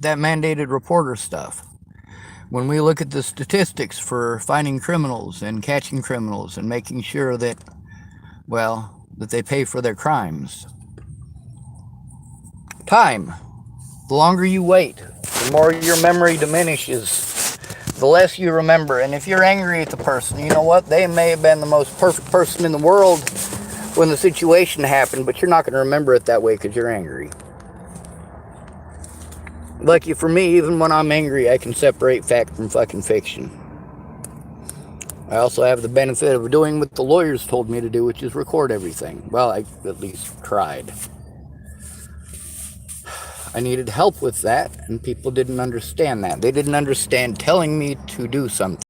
that mandated reporter stuff. When we look at the statistics for finding criminals and catching criminals and making sure that, well, that they pay for their crimes. Time. The longer you wait, the more your memory diminishes, the less you remember. And if you're angry at the person, you know what? They may have been the most perfect person in the world when the situation happened, but you're not going to remember it that way because you're angry. Lucky for me, even when I'm angry, I can separate fact from fucking fiction. I also have the benefit of doing what the lawyers told me to do, which is record everything. Well, I at least tried. I needed help with that, and people didn't understand that. They didn't understand telling me to do something,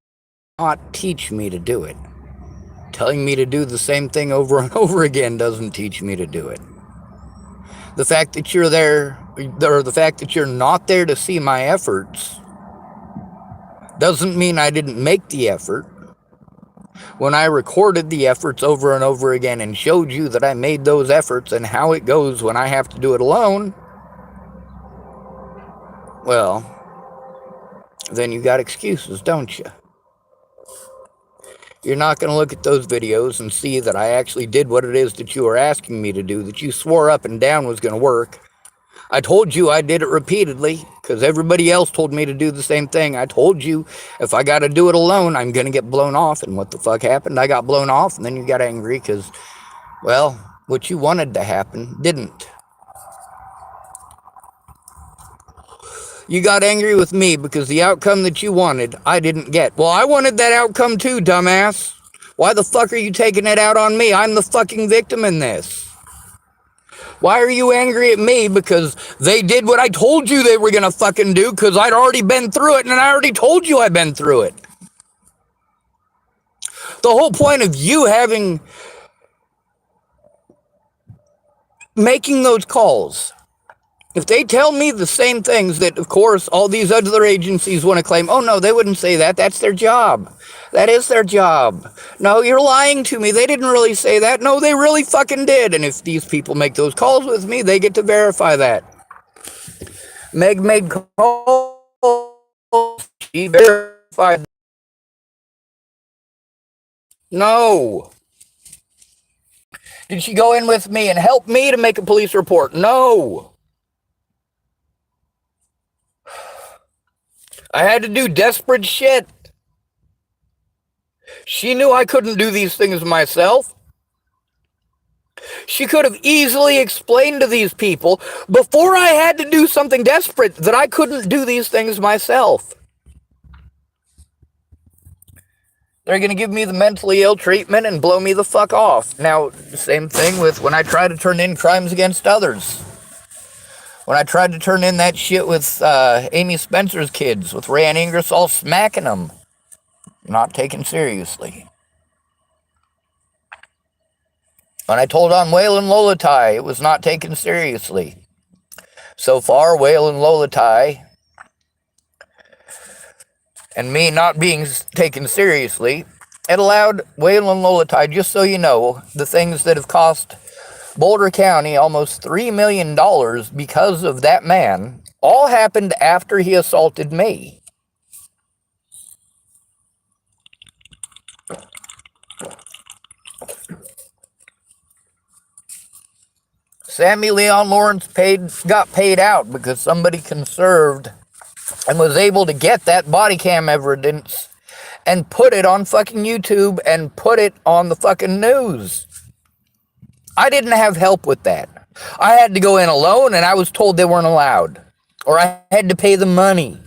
not teach me to do it. Telling me to do the same thing over and over again doesn't teach me to do it. The fact that you're there, or the fact that you're not there to see my efforts, doesn't mean I didn't make the effort. When I recorded the efforts over and over again and showed you that I made those efforts and how it goes when I have to do it alone, well, then you got excuses, don't you? You're not going to look at those videos and see that I actually did what it is that you were asking me to do, that you swore up and down was going to work. I told you I did it repeatedly because everybody else told me to do the same thing. I told you if I got to do it alone, I'm going to get blown off. And what the fuck happened? I got blown off, and then you got angry because, well, what you wanted to happen didn't. You got angry with me because the outcome that you wanted, I didn't get. Well, I wanted that outcome too, dumbass. Why the fuck are you taking it out on me? I'm the fucking victim in this. Why are you angry at me because they did what I told you they were going to fucking do because I'd already been through it and I already told you I've been through it? The whole point of you making those calls, if they tell me the same things that, of course, all these other agencies want to claim, oh, no, they wouldn't say that. That's their job. That is their job. No, you're lying to me. They didn't really say that. No, they really fucking did. And if these people make those calls with me, they get to verify that. Meg made calls. She verified. No. Did she go in with me and help me to make a police report? No. I had to do desperate shit. She knew I couldn't do these things myself. She could have easily explained to these people before I had to do something desperate that I couldn't do these things myself. They're going to give me the mentally ill treatment and blow me the fuck off. Now, same thing with when I try to turn in crimes against others. When I tried to turn in that shit with Amy Spencer's kids, with Ray and Ingersoll smacking them, not taken seriously. When I told on Waylon Lolatai, it was not taken seriously. So far, Waylon Lolatai and me not being taken seriously, it allowed Waylon Lolatai, just so you know, the things that have cost Boulder County almost $3 million because of that man, all happened after he assaulted me. Sammy Leon Lawrence got paid out because somebody conserved and was able to get that body cam evidence and put it on fucking YouTube and put it on the fucking news. I didn't have help with that. I had to go in alone and I was told they weren't allowed. Or I had to pay the money.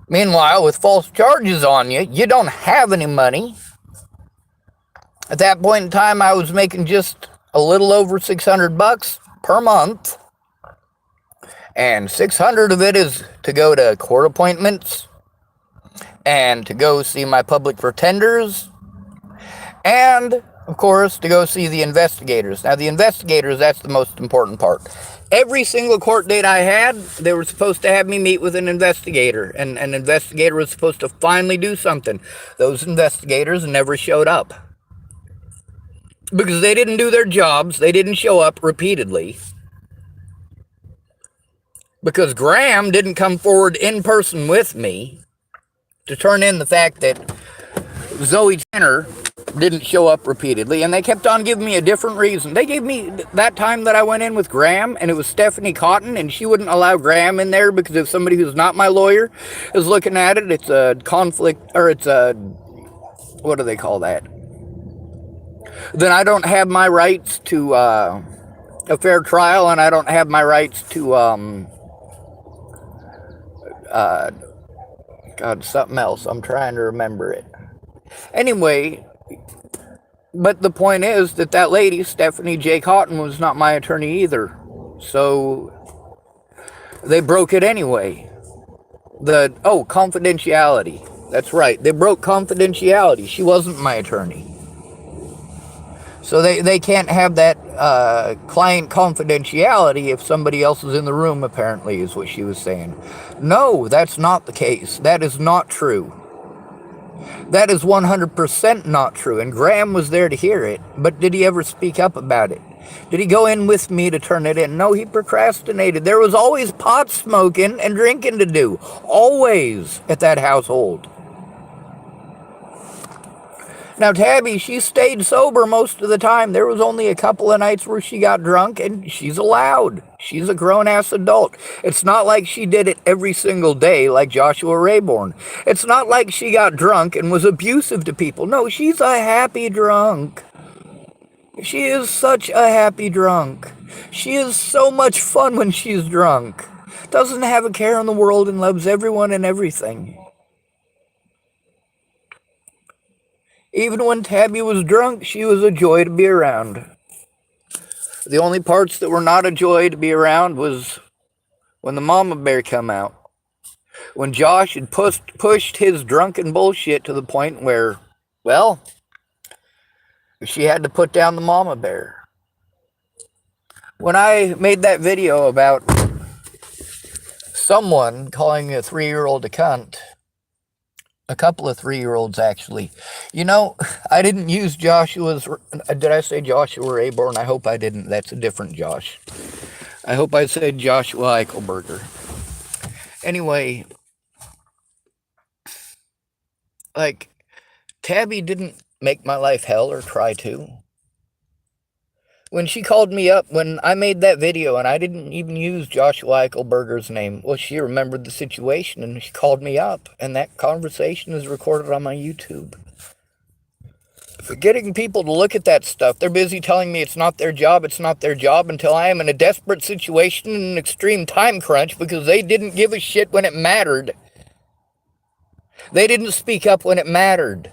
Meanwhile, with false charges on you, you don't have any money. At that point in time, I was making just a little over $600 per month. And 600 of it is to go to court appointments and to go see my public pretenders and, of course, to go see the investigators. Now, the investigators, that's the most important part. Every single court date I had, they were supposed to have me meet with an investigator, and an investigator was supposed to finally do something. Those investigators never showed up because they didn't do their jobs. They didn't show up repeatedly. because Graham didn't come forward in person with me to turn in the fact that Zoe Tanner didn't show up repeatedly, and they kept on giving me a different reason. They gave me that time that I went in with Graham, and it was Stephanie Cotton, and she wouldn't allow Graham in there because if somebody who's not my lawyer is looking at it, it's a conflict, or it's a, what do they call that? Then I don't have my rights to a fair trial, and I don't have my rights to, God, something else. I'm trying to remember it. Anyway, but the point is that that lady, Stephanie J. Cotton, was not my attorney either. So they broke it anyway. Confidentiality. That's right. They broke confidentiality. She wasn't my attorney. So they can't have that client confidentiality if somebody else is in the room, apparently, is what she was saying. No, that's not the case. That is not true. That is 100% not true, and Graham was there to hear it, but did he ever speak up about it? Did he go in with me to turn it in? No, he procrastinated. There was always pot smoking and drinking to do, always at that household. Now, Tabby, she stayed sober most of the time. There was only a couple of nights where she got drunk, and she's allowed. She's a grown-ass adult. It's not like she did it every single day like Joshua Rayborn. It's not like she got drunk and was abusive to people. No, she's a happy drunk. She is such a happy drunk. She is so much fun when she's drunk. Doesn't have a care in the world and loves everyone and everything. Even when Tabby was drunk, she was a joy to be around. The only parts that were not a joy to be around was when the mama bear come out. When Josh had pushed his drunken bullshit to the point where, well, she had to put down the mama bear. When I made that video about someone calling a 3-year-old a cunt, a couple of 3-year-olds actually. You know, I didn't use Joshua's, did I say Joshua Rayborn? I hope I didn't. That's a different Josh. I hope I said Joshua Eichelberger. Anyway, like, Tabby didn't make my life hell or try to. When she called me up, when I made that video, and I didn't even use Joshua Eichelberger's name, well, she remembered the situation, and she called me up, and that conversation is recorded on my YouTube. For getting people to look at that stuff, they're busy telling me it's not their job, until I am in a desperate situation and an extreme time crunch because they didn't give a shit when it mattered. They didn't speak up when it mattered.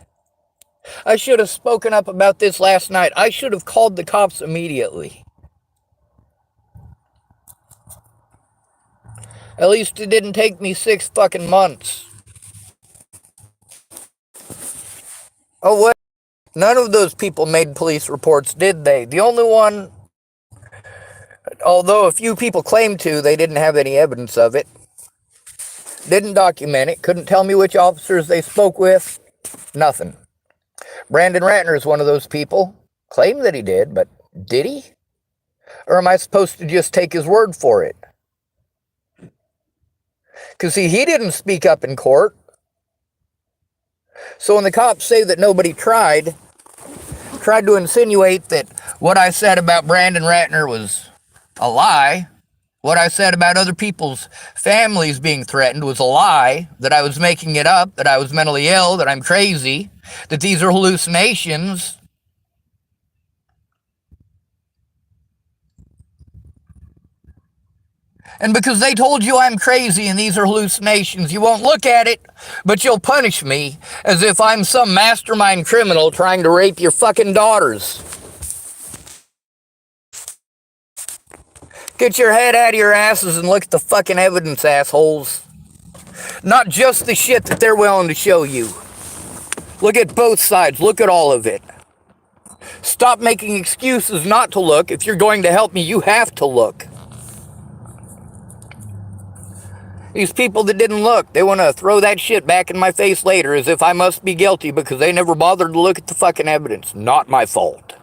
I should have spoken up about this last night. I should have called the cops immediately. At least it didn't take me 6 fucking months. Oh, wait. None of those people made police reports, did they? The only one, although a few people claimed to, they didn't have any evidence of it. Didn't document it. Couldn't tell me which officers they spoke with. Nothing. Brandon Ratner is one of those people. Claimed that he did, but did he? Or am I supposed to just take his word for it? Because, see, he didn't speak up in court. So when the cops say that nobody tried to insinuate that what I said about Brandon Ratner was a lie, what I said about other people's families being threatened was a lie, that I was making it up, that I was mentally ill, that I'm crazy, that these are hallucinations. And because they told you I'm crazy and these are hallucinations, you won't look at it, but you'll punish me as if I'm some mastermind criminal trying to rape your fucking daughters. Get your head out of your asses and look at the fucking evidence, assholes. Not just the shit that they're willing to show you. Look at both sides. Look at all of it. Stop making excuses not to look. If you're going to help me, you have to look. These people that didn't look, they want to throw that shit back in my face later as if I must be guilty because they never bothered to look at the fucking evidence. Not my fault.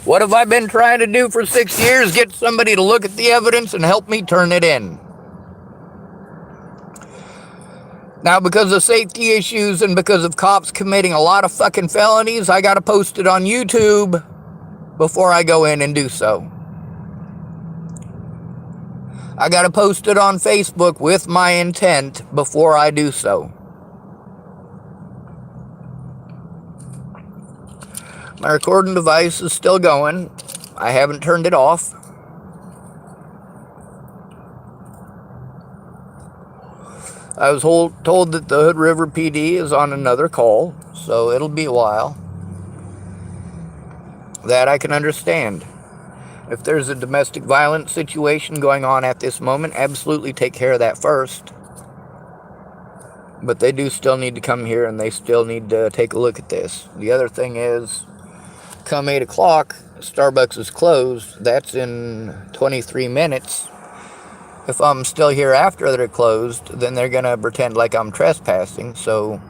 What have I been trying to do for 6 years? Get somebody to look at the evidence and help me turn it in. Now, because of safety issues and because of cops committing a lot of fucking felonies, I gotta post it on YouTube before I go in and do so. I gotta post it on Facebook with my intent before I do so. My recording device is still going. I haven't turned it off. I was told that the Hood River PD is on another call, so it'll be a while. That I can understand. If there's a domestic violence situation going on at this moment, absolutely take care of that first. But they do still need to come here and they still need to take a look at this. The other thing is, come 8 o'clock, Starbucks is closed. That's in 23 minutes. If I'm still here after they're closed, then they're going to pretend like I'm trespassing. So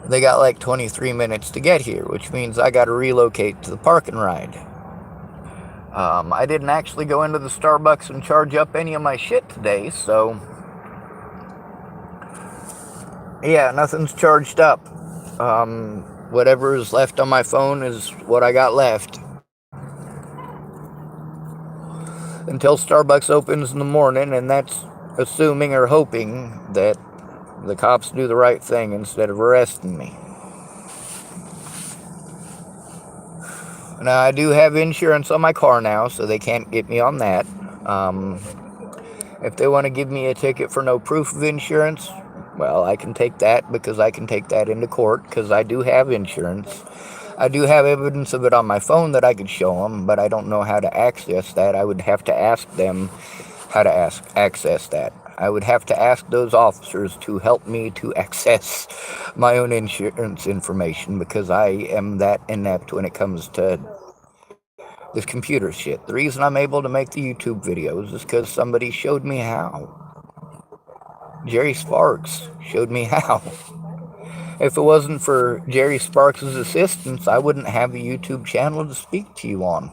they got like 23 minutes to get here, which means I got to relocate to the park and ride. I didn't actually go into the Starbucks and charge up any of my shit today, so yeah, nothing's charged up. Whatever is left on my phone is what I got left. Until Starbucks opens in the morning, and that's assuming or hoping that the cops do the right thing instead of arresting me. Now, I do have insurance on my car now, so they can't get me on that. If they want to give me a ticket for no proof of insurance, well, I can take that because I can take that into court because I do have insurance. I do have evidence of it on my phone that I could show them, but I don't know how to access that. I would have to ask them how to access that. I would have to ask those officers to help me to access my own insurance information because I am that inept when it comes to this computer shit. The reason I'm able to make the YouTube videos is because somebody showed me how. Jerry Sparks showed me how. If it wasn't for Jerry Sparks' assistance, I wouldn't have a YouTube channel to speak to you on.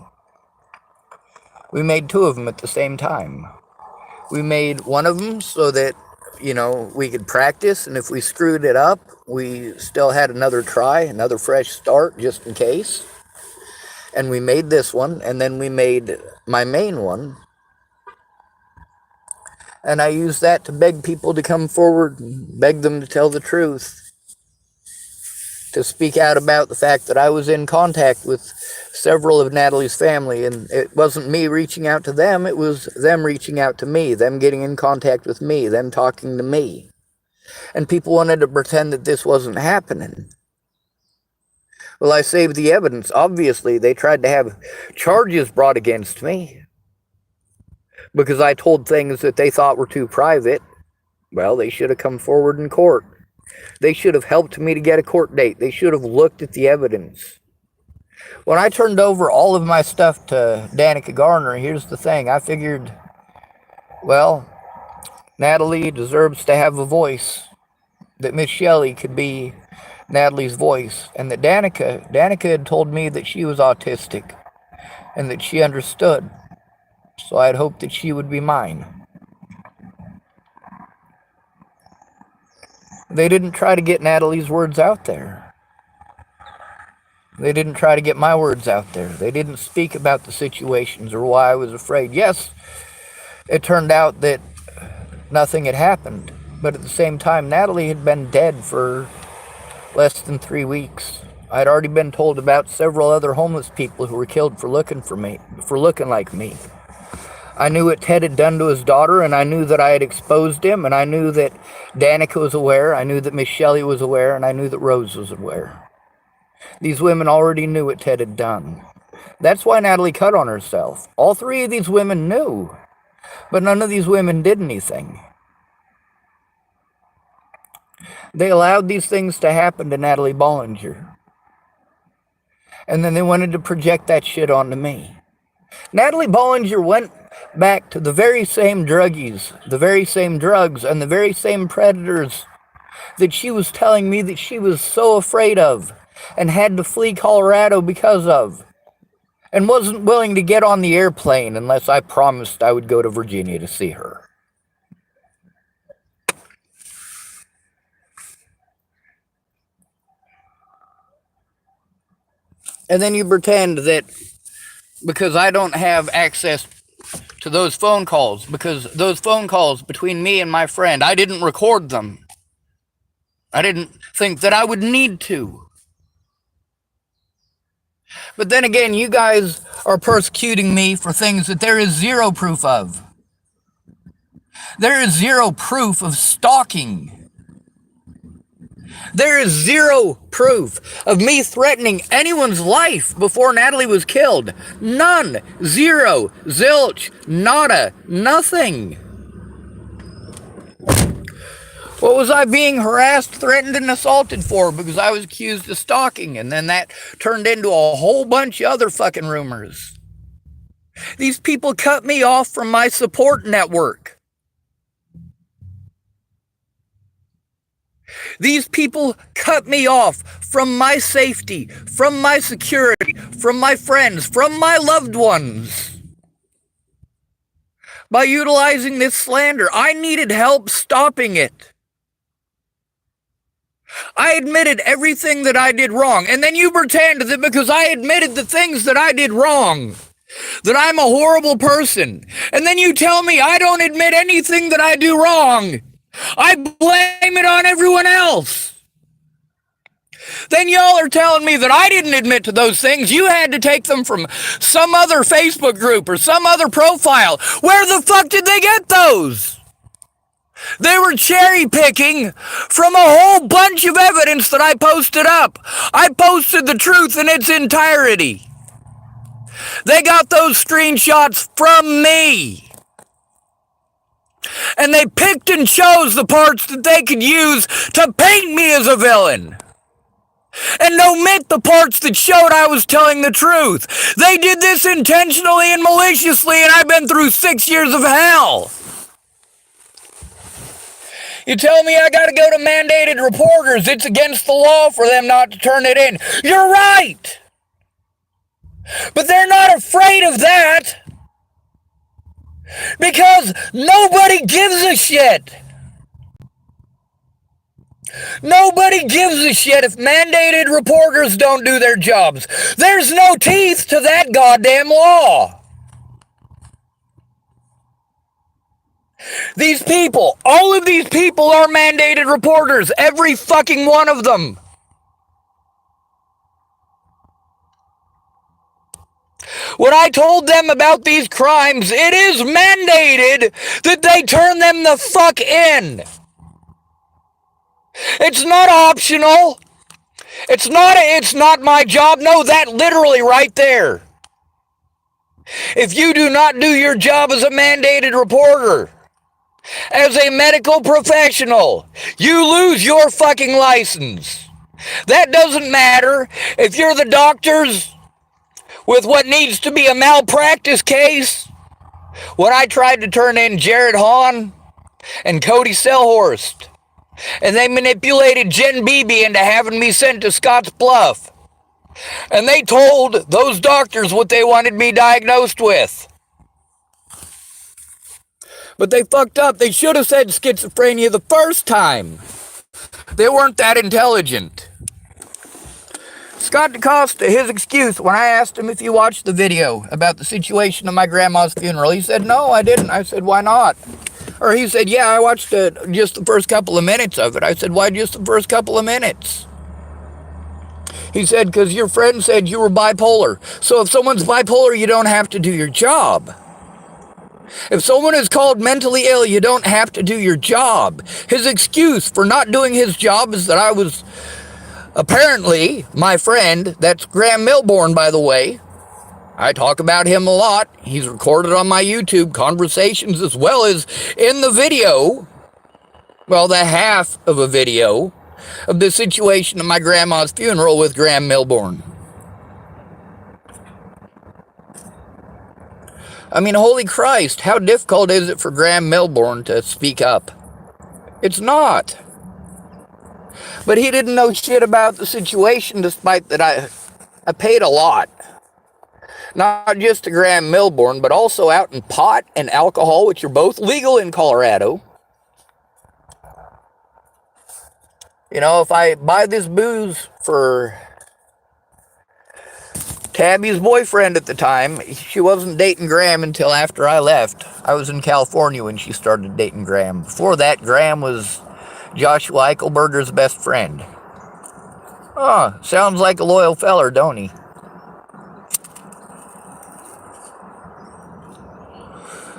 We made 2 of them at the same time. We made one of them so that, we could practice, and if we screwed it up, we still had another try, another fresh start, just in case. And we made this one, and then we made my main one. And I used that to beg people to come forward and beg them to tell the truth. To speak out about the fact that I was in contact with several of Natalie's family, and it wasn't me reaching out to them, it was them reaching out to me, them getting in contact with me, them talking to me. And people wanted to pretend that this wasn't happening. Well, I saved the evidence. Obviously, they tried to have charges brought against me because I told things that they thought were too private. Well, they should have come forward in court. They should have helped me to get a court date. They should have looked at the evidence. When I turned over all of my stuff to Danica Garner, here's the thing. I figured, well, Natalie deserves to have a voice. That Miss Shelley could be Natalie's voice. And that Danica had told me that she was autistic. And that she understood. So I'd hoped that she would be mine. They didn't try to get Natalie's words out there. They didn't try to get my words out there. They didn't speak about the situations or why I was afraid. Yes, it turned out that nothing had happened. But at the same time, Natalie had been dead for less than 3 weeks. I'd already been told about several other homeless people who were killed for looking like me. I knew what Ted had done to his daughter, and I knew that I had exposed him, and I knew that Danica was aware, I knew that Miss Shelley was aware, and I knew that Rose was aware. These women already knew what Ted had done. That's why Natalie cut on herself. All 3 of these women knew, but none of these women did anything. They allowed these things to happen to Natalie Bollinger. And then they wanted to project that shit onto me. Natalie Bollinger went back to the very same druggies, the very same drugs, and the very same predators that she was telling me that she was so afraid of and had to flee Colorado because of. and wasn't willing to get on the airplane unless I promised I would go to Virginia to see her. And then you pretend that because I don't have access to those phone calls, because those phone calls between me and my friend, I didn't record them. I didn't think that I would need to. But then again, you guys are persecuting me for things that there is zero proof of. There is zero proof of stalking. There is zero proof of me threatening anyone's life before Natalie was killed. None. Zero. Zilch. Nada. Nothing. What was I being harassed, threatened, and assaulted for? Because I was accused of stalking, and then that turned into a whole bunch of other fucking rumors. These people cut me off from my support network. These people cut me off from my safety, from my security, from my friends, from my loved ones. By utilizing this slander, I needed help stopping it. I admitted everything that I did wrong, and then you pretend that because I admitted the things that I did wrong, that I'm a horrible person, and then you tell me I don't admit anything that I do wrong. I blame it on everyone else. Then y'all are telling me that I didn't admit to those things. You had to take them from some other Facebook group or some other profile. Where the fuck did they get those? They were cherry picking from a whole bunch of evidence that I posted up. I posted the truth in its entirety. They got those screenshots from me. And they picked and chose the parts that they could use to paint me as a villain. And omit the parts that showed I was telling the truth. They did this intentionally and maliciously, and I've been through 6 years of hell. You tell me I gotta go to mandated reporters. It's against the law for them not to turn it in. You're right. But they're not afraid of that. Because nobody gives a shit. Nobody gives a shit if mandated reporters don't do their jobs. There's no teeth to that goddamn law. These people, all of these people are mandated reporters. Every fucking one of them. When I told them about these crimes, it is mandated that they turn them the fuck in. It's not optional. It's not my job. No, that literally right there. If you do not do your job as a mandated reporter, as a medical professional, you lose your fucking license. That doesn't matter if you're the doctors with what needs to be a malpractice case. When I tried to turn in Jared Hahn and Cody Selhorst, and they manipulated Jen Beebe into having me sent to Scotts Bluff, and they told those doctors what they wanted me diagnosed with. But they fucked up. They should have said schizophrenia the first time. They weren't that intelligent. Scott DaCosta, his excuse, when I asked him if he watched the video about the situation of my grandma's funeral, he said, no, I didn't. I said, why not? Or he said, yeah, I watched just the first couple of minutes of it. I said, why just the first couple of minutes? He said, because your friend said you were bipolar. So if someone's bipolar, you don't have to do your job. If someone is called mentally ill, you don't have to do your job. His excuse for not doing his job is that I was apparently my friend. That's Graham Milbourne, by the way. I talk about him a lot. He's recorded on my YouTube conversations as well as in the video. Well, the half of a video of the situation of my grandma's funeral with Graham Milbourne. I mean, holy Christ, how difficult is it for Graham Milbourne to speak up? It's not. But he didn't know shit about the situation, despite that I paid a lot. Not just a gram Milborn, but also out in pot and alcohol, which are both legal in Colorado. You know, if I buy this booze for Tabby's boyfriend at the time, she wasn't dating Graham until after I left. I was in California when she started dating Graham. Before that, Graham was Joshua Eichelberger's best friend. Oh, sounds like a loyal feller, don't he?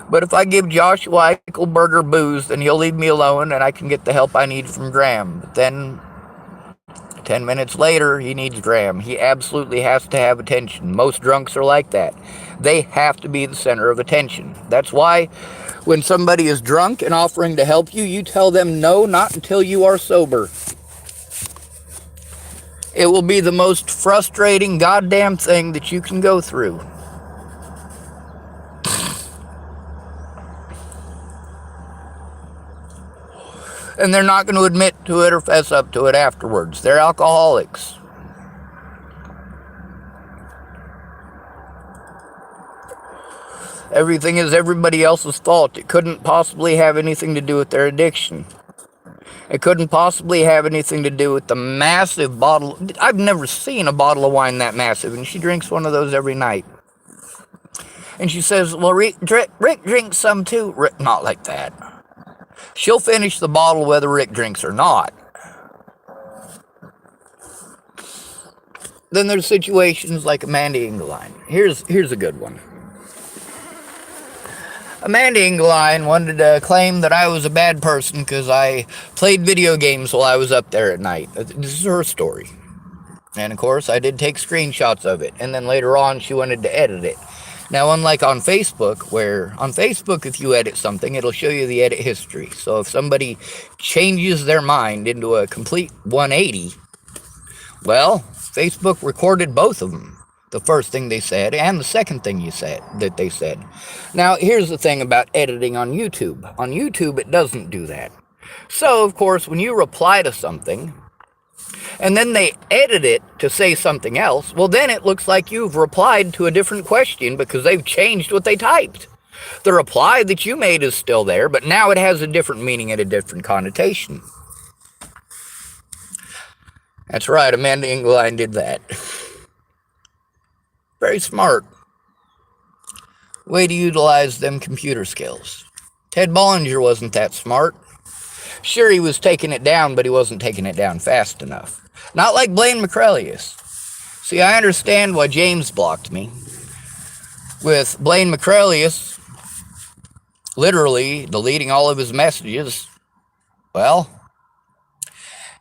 But if I give Joshua Eichelberger booze, then he'll leave me alone and I can get the help I need from Graham. But then 10 minutes later, he needs Graham. He absolutely has to have attention. Most drunks are like that. They have to be the center of attention. That's why when somebody is drunk and offering to help you, you tell them no, not until you are sober. It will be the most frustrating goddamn thing that you can go through. And they're not going to admit to it or fess up to it afterwards. They're alcoholics. Everything is everybody else's fault. It couldn't possibly have anything to do with their addiction. It couldn't possibly have anything to do with the massive bottle. I've never seen a bottle of wine that massive, and she drinks one of those every night. And she says, well, Rick drinks some too. Rick, not like that. She'll finish the bottle whether Rick drinks or not. Then there's situations like Amanda Engeline. Here's a good one. Amanda Engeline wanted to claim that I was a bad person because I played video games while I was up there at night. This is her story. And of course, I did take screenshots of it. And then later on, she wanted to edit it. Now, unlike on Facebook, where on Facebook, if you edit something, it'll show you the edit history. So if somebody changes their mind into a complete 180, well, Facebook recorded both of them. The first thing they said and the second thing they said. Now, here's the thing about editing on YouTube. On YouTube, it doesn't do that. So, of course, when you reply to something, and then they edit it to say something else, well, then it looks like you've replied to a different question because they've changed what they typed. The reply that you made is still there, but now it has a different meaning and a different connotation. That's right, Amanda Engeline did that. Very smart. Way to utilize them computer skills. Ted Bollinger wasn't that smart. Sure, he was taking it down, but he wasn't taking it down fast enough. Not like Blaine McCrelius. See, I understand why James blocked me. With Blaine McCrelius literally deleting all of his messages, well,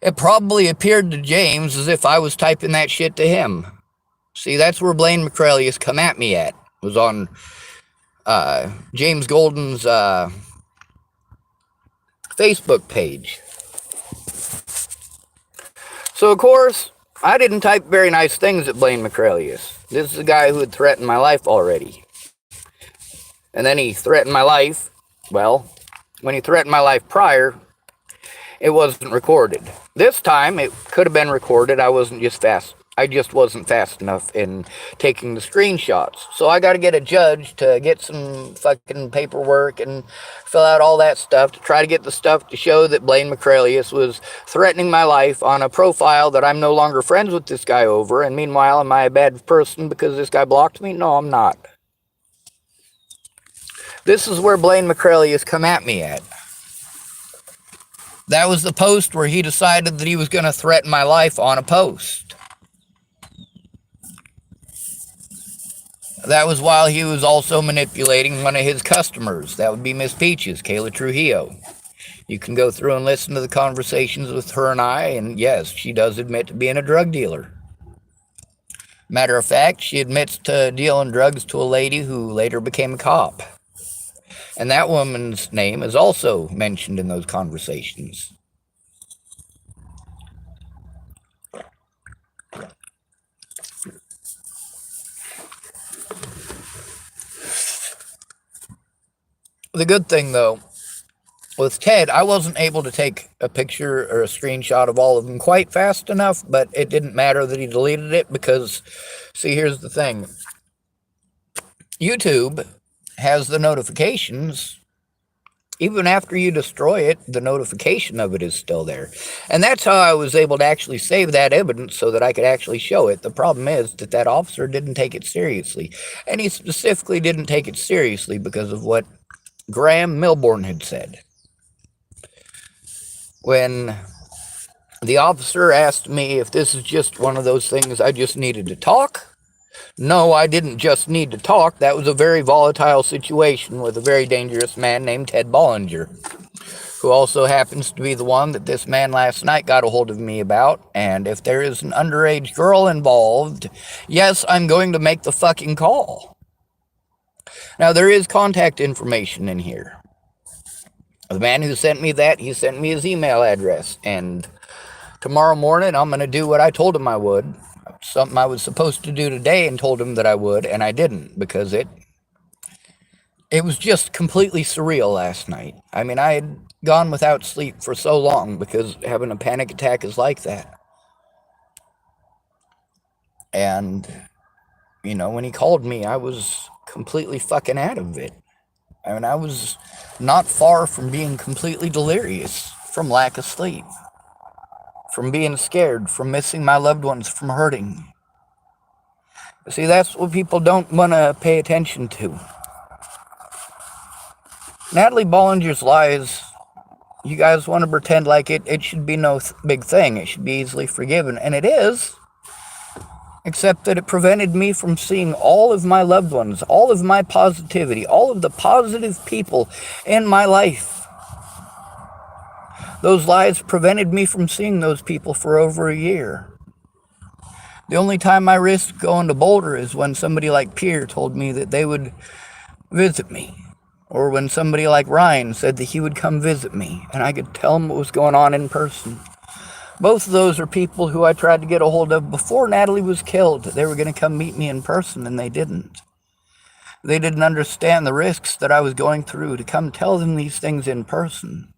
it probably appeared to James as if I was typing that shit to him. See, that's where Blaine McCrelius come at me at. It was on James Golden's Facebook page. So, of course, I didn't type very nice things at Blaine McCrelius. This is a guy who had threatened my life already. And then he threatened my life. Well, when he threatened my life prior, it wasn't recorded. This time, it could have been recorded. I just wasn't fast enough in taking the screenshots. So I got to get a judge to get some fucking paperwork and fill out all that stuff to try to get the stuff to show that Blaine McCrelius was threatening my life on a profile that I'm no longer friends with this guy over. And meanwhile, am I a bad person because this guy blocked me? No, I'm not. This is where Blaine McCrelius come at me at. That was the post where he decided that he was going to threaten my life on a post. That was while he was also manipulating one of his customers. That would be Miss Peaches, Kayla Trujillo. You can go through and listen to the conversations with her and I, and yes, she does admit to being a drug dealer. Matter of fact, she admits to dealing drugs to a lady who later became a cop. And that woman's name is also mentioned in those conversations. The good thing, though, with Ted, I wasn't able to take a picture or a screenshot of all of them quite fast enough, but it didn't matter that he deleted it because, see, here's the thing. YouTube has the notifications. Even after you destroy it, the notification of it is still there. And that's how I was able to actually save that evidence so that I could actually show it. The problem is that that officer didn't take it seriously. And he specifically didn't take it seriously because of what Graham Milbourne had said. When the officer asked me if this is just one of those things I just needed to talk, no, I didn't just need to talk. That was a very volatile situation with a very dangerous man named Ted Bollinger, who also happens to be the one that this man last night got a hold of me about. And if there is an underage girl involved, yes, I'm going to make the fucking call. Now, there is contact information in here. The man who sent me that, he sent me his email address. And tomorrow morning, I'm going to do what I told him I would. Something I was supposed to do today and told him that I would, and I didn't because it was just completely surreal last night. I mean, I had gone without sleep for so long because having a panic attack is like that. And, you know, when he called me, I was completely fucking out of it. I mean, I was not far from being completely delirious from lack of sleep, from being scared, from missing my loved ones, from hurting. See, that's what people don't want to pay attention to. Natalie Bollinger's lies, you guys want to pretend like it should be no big thing. It should be easily forgiven. And it is, except that it prevented me from seeing all of my loved ones, all of my positivity, all of the positive people in my life. Those lies prevented me from seeing those people for over a year. The only time I risked going to Boulder is when somebody like Pierre told me that they would visit me. Or when somebody like Ryan said that he would come visit me and I could tell him what was going on in person. Both of those are people who I tried to get a hold of before Natalie was killed. They were going to come meet me in person, and they didn't. They didn't understand the risks that I was going through to come tell them these things in person.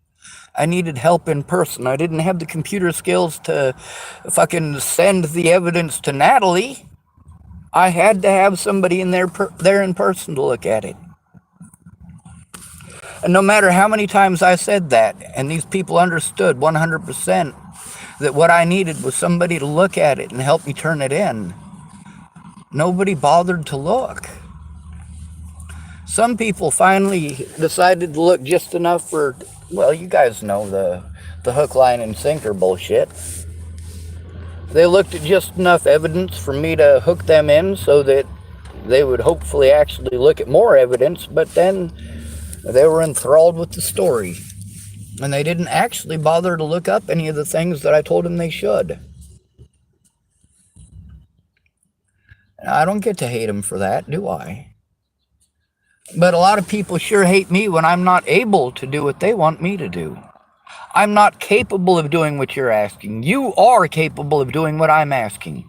I needed help in person. I didn't have the computer skills to fucking send the evidence to Natalie. I had to have somebody in there in person to look at it. And no matter how many times I said that, and these people understood 100% that what I needed was somebody to look at it and help me turn it in, nobody bothered to look. Some people finally decided to look just enough for, well, you guys know the hook, line, and sinker bullshit. They looked at just enough evidence for me to hook them in so that they would hopefully actually look at more evidence, but then they were enthralled with the story. And they didn't actually bother to look up any of the things that I told them they should. Now, I don't get to hate them for that, do I? But a lot of people sure hate me when I'm not able to do what they want me to do. I'm not capable of doing what you're asking. You are capable of doing what I'm asking.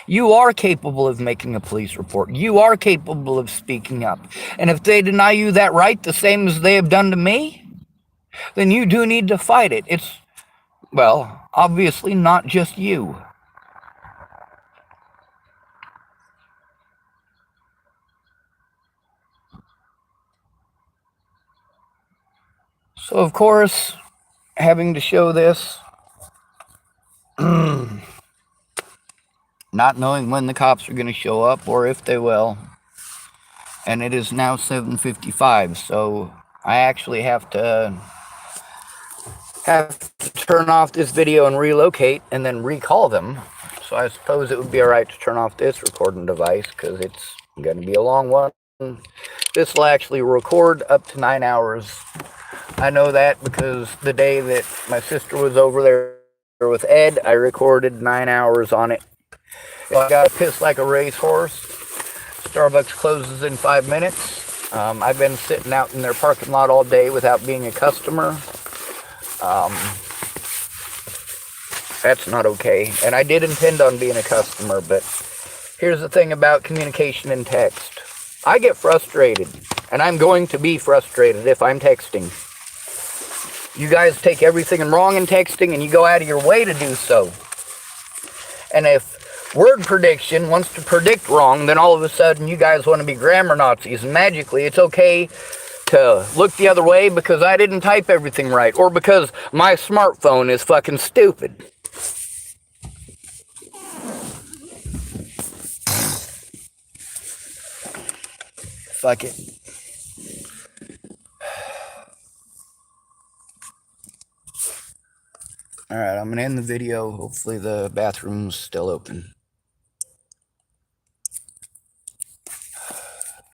You are capable of making a police report. You are capable of speaking up. And if they deny you that right, the same as they have done to me, then you do need to fight it. It's, well, obviously not just you. So, of course, having to show this, not knowing when the cops are going to show up or if they will, and it is now 7:55, so I actually have to turn off this video and relocate and then recall them. So I suppose it would be alright to turn off this recording device because it's going to be a long one. This will actually record up to 9 hours. I know that because the day that my sister was over there with Ed, I recorded 9 hours on it. I got to piss like a racehorse. Starbucks closes in 5 minutes. I've been sitting out in their parking lot all day without being a customer. That's not okay. And I did intend on being a customer, but here's the thing about communication in text. I get frustrated, and I'm going to be frustrated if I'm texting. You guys take everything wrong in texting, and you go out of your way to do so. And if word prediction wants to predict wrong, then all of a sudden you guys want to be grammar Nazis, and magically it's okay to look the other way because I didn't type everything right, or because my smartphone is fucking stupid. Fuck it. Alright, I'm gonna end the video. Hopefully the bathroom's still open.